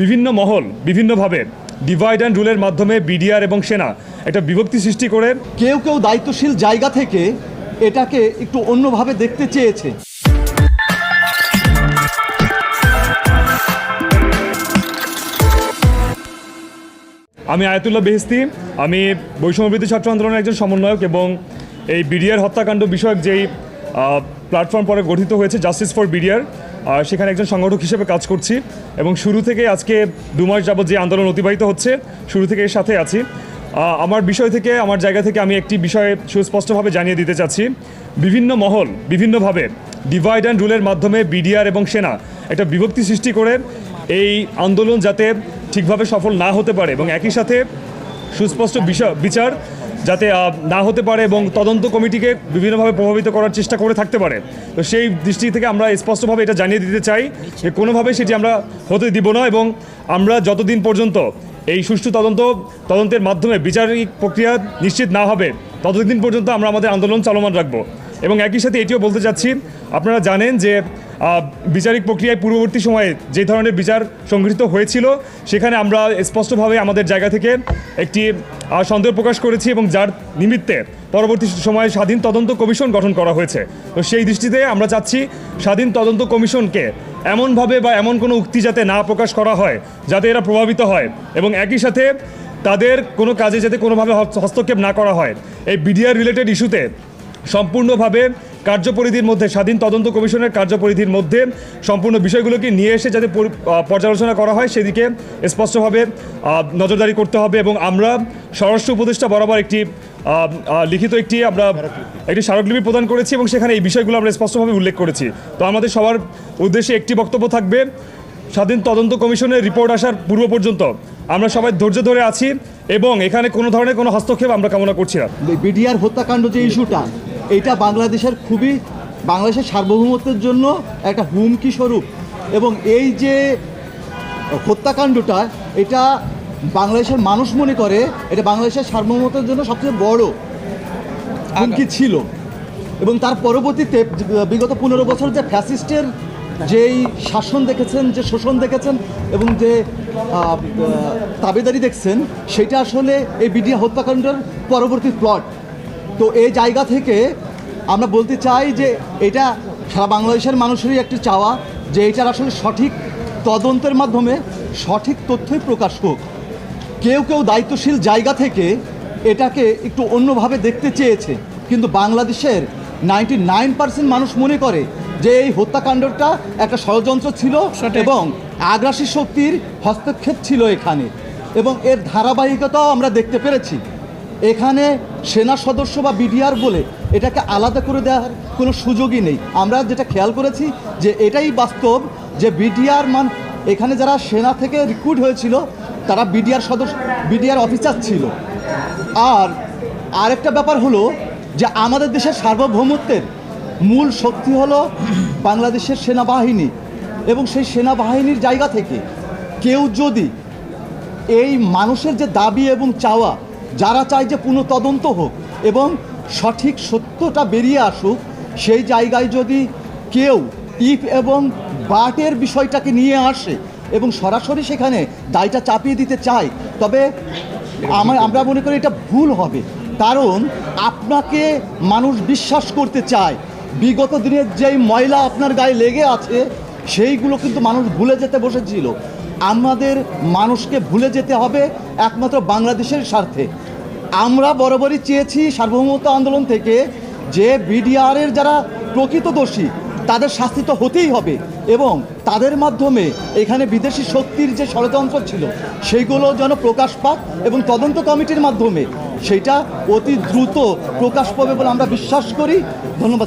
বিভিন্ন মহল বিভিন্নভাবে divide and রুলের মাধ্যমে বিডিআর এবং সেনা একটা বিভক্তি সৃষ্টি করে কেউ কেউ দায়িত্বশীল জায়গা থেকে এটাকে একটু অন্যভাবে দেখতে চেয়েছে। আমি আয়াতুল্লাহ বেহেস্তি, আমি বৈষম্যবিরোধী ছাত্র আন্দোলনের একজন সমন্বয়ক এবং এই বিডিআর হত্যাকাণ্ড বিষয়ক যেই প্ল্যাটফর্ম পরে গঠিত হয়েছে জাস্টিস ফর বিডিআর, সেখানে একজন সংগঠক হিসেবে কাজ করছি এবং শুরু থেকে আজকে 2 মাস যাবত যে আন্দোলন অতিবাহিত হচ্ছে শুরু থেকে এর সাথে আছি। আমার বিষয় থেকে, আমার জায়গা থেকে আমি একটি বিষয়ে সুস্পষ্টভাবে জানিয়ে দিতে চাচ্ছি, বিভিন্ন মহল বিভিন্নভাবে ডিভাইড অ্যান্ড রুলের মাধ্যমে বিডিআর এবং সেনা একটা বিভক্তি সৃষ্টি করে এই আন্দোলন যাতে ঠিকভাবে সফল না হতে পারে এবং একই সাথে সুস্পষ্ট বিচার যাতে না হতে পারে এবং তদন্ত কমিটিকে বিভিন্নভাবে প্রভাবিত করার চেষ্টা করে থাকতে পারে। তো সেই দৃষ্টি থেকে আমরা স্পষ্টভাবে এটা জানিয়ে দিতে চাই যে কোনোভাবে সেটি আমরা হতে দিব না এবং আমরা যতদিন পর্যন্ত এই সুষ্ঠু তদন্তের মাধ্যমে বিচারিক প্রক্রিয়া নিশ্চিত না হবে ততদিন পর্যন্ত আমরা আমাদের আন্দোলন চলমান রাখবো। এবং একই সাথে এটিও বলতে চাচ্ছি, আপনারা জানেন যে বিচারিক প্রক্রিয়ায় পূর্ববর্তী সময়ে যে ধরনের বিচার সংঘটিত হয়েছিল সেখানে আমরা স্পষ্টভাবে আমাদের জায়গা থেকে একটি সন্দেহ প্রকাশ করেছি এবং যার নিমিত্তে পরবর্তী সময়ে স্বাধীন তদন্ত কমিশন গঠন করা হয়েছে। তো সেই দৃষ্টিতে আমরা চাচ্ছি স্বাধীন তদন্ত কমিশনকে এমনভাবে বা এমন কোনো উক্তি যাতে না প্রকাশ করা হয় যাতে এরা প্রভাবিত হয় এবং একই সাথে তাদের কোনো কাজে যাতে কোনোভাবে হস্তক্ষেপ না করা হয়। এই বিডিআর রিলেটেড ইস্যুতে সম্পূর্ণভাবে কার্যপরিধির মধ্যে স্বাধীন তদন্ত কমিশনের কার্যপরিধির মধ্যে সম্পূর্ণ বিষয়গুলোকে নিয়ে এসে যাতে পর্যালোচনা করা হয় সেদিকে স্পষ্টভাবে নজরদারি করতে হবে এবং আমরা স্বরাষ্ট্র উপদেষ্টা বরাবর একটি লিখিত একটি স্মারকলিপি প্রদান করেছি এবং সেখানে এই বিষয়গুলো আমরা স্পষ্টভাবে উল্লেখ করেছি। তো আমাদের সবার উদ্দেশ্যে একটি বক্তব্য থাকবে, স্বাধীন তদন্ত কমিশনের রিপোর্ট আসার পূর্ব পর্যন্ত আমরা সবাই ধৈর্য ধরে আছি এবং এখানে কোনো ধরনের কোনো হস্তক্ষেপ আমরা কামনা করছি না। বিডিআর হত্যাকাণ্ড যে ইস্যুটা, এটা বাংলাদেশের সার্বভৌমত্বের জন্য একটা হুমকি স্বরূপ এবং এই যে হত্যাকাণ্ডটা এটা বাংলাদেশের মানুষ মনে করে এটা বাংলাদেশের সার্বভৌমত্বের জন্য সবচেয়ে বড় হুমকি ছিল। এবং তার পরবর্তীতে বিগত 15 বছর যে ফ্যাসিস্টের যেই শাসন দেখেছেন, যে শোষণ দেখেছেন এবং যে তাবেদারি দেখছেন, সেটা আসলে এই বিডিআর হত্যাকাণ্ডের পরবর্তী প্লট। তো এই জায়গা থেকে আমরা বলতে চাই যে এটা সারা বাংলাদেশের মানুষেরই একটি চাওয়া যে এটার আসলে সঠিক তদন্তের মাধ্যমে সঠিক তথ্যই প্রকাশ হোক। কেউ কেউ দায়িত্বশীল জায়গা থেকে এটাকে একটু অন্যভাবে দেখতে চেয়েছে, কিন্তু বাংলাদেশের 99% মানুষ মনে করে যে এই হত্যাকাণ্ডটা একটা ষড়যন্ত্র ছিল এবং আগ্রাসী শক্তির হস্তক্ষেপ ছিল এখানে এবং এর ধারাবাহিকতাও আমরা দেখতে পেরেছি। এখানে সেনা সদস্য বা বিডিআর বলে এটাকে আলাদা করে দেওয়ার কোনো সুযোগই নেই। আমরা যেটা খেয়াল করেছি যে এটাই বাস্তব যে বিডিআর এখানে যারা সেনা থেকে রিক্রুট হয়েছিল তারা বিডিআর অফিসার ছিল। আর আরেকটা ব্যাপার হলো যে আমাদের দেশের সার্বভৌমত্বের মূল শক্তি হলো বাংলাদেশের সেনাবাহিনী এবং সেই সেনাবাহিনীর জায়গা থেকে কেউ যদি এই মানুষের যে দাবি এবং চাওয়া, যারা চায় যে পুনঃতদন্ত হোক এবং সঠিক সত্যটা বেরিয়ে আসুক, সেই জায়গায় যদি কেউ ইফ এবং বাটের বিষয়টাকে নিয়ে আসে এবং সরাসরি সেখানে দায়টা চাপিয়ে দিতে চায়, তবে আমরা মনে করি এটা ভুল হবে। কারণ আপনাকে মানুষ বিশ্বাস করতে চায়, বিগত দিনের যেই ময়লা আপনার গায়ে লেগে আছে সেইগুলো কিন্তু মানুষ ভুলে যেতে বসেছিল। আমাদের মানুষকে ভুলে যেতে হবে একমাত্র বাংলাদেশের স্বার্থে। আমরা বরাবরই চেয়েছি সার্বভৌমত্ব আন্দোলন থেকে যে বিডিআরের যারা প্রকৃত দোষী তাদের শাস্তি তো হতেই হবে এবং তাদের মাধ্যমে এখানে বিদেশি শক্তির যে ষড়যন্ত্র ছিল সেইগুলো যেন প্রকাশ পাক এবং তদন্ত কমিটির মাধ্যমে সেটা অতি দ্রুত প্রকাশ পাবে বলে আমরা বিশ্বাস করি। ধন্যবাদ।